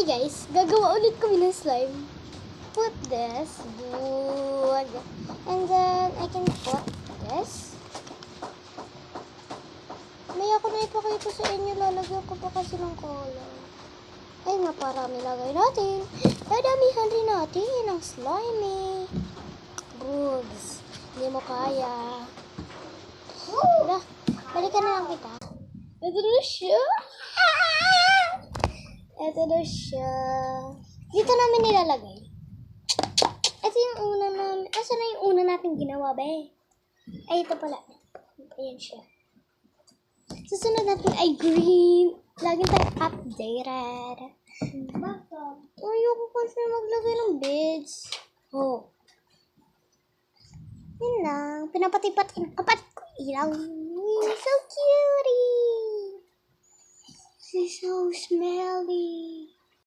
guys, gagawa ulit kami ng slime. Put this wood. And then, I can put this. May ako na ipakita sa inyo. Lalagyan ko pa kasi ng color. Ay, naparami lagay natin. Dadamihan rin natin ang slimy. Bugs. Hindi mo kaya. Wala. Balikan na lang kita. Ito na siya. Ito na siya. Dito namin nilalagay. Ito yung una namin. Asa na yung una natin ginawa, be? Ay, ito pala. Ayan siya. Susunod natin ay green. Lagi tayo updated. Ayoko kasi maglagay ng beads. Oh. Yun lang. Pinapati-pati ng kapat ko. Ilaw. So cutie. She's so smelly.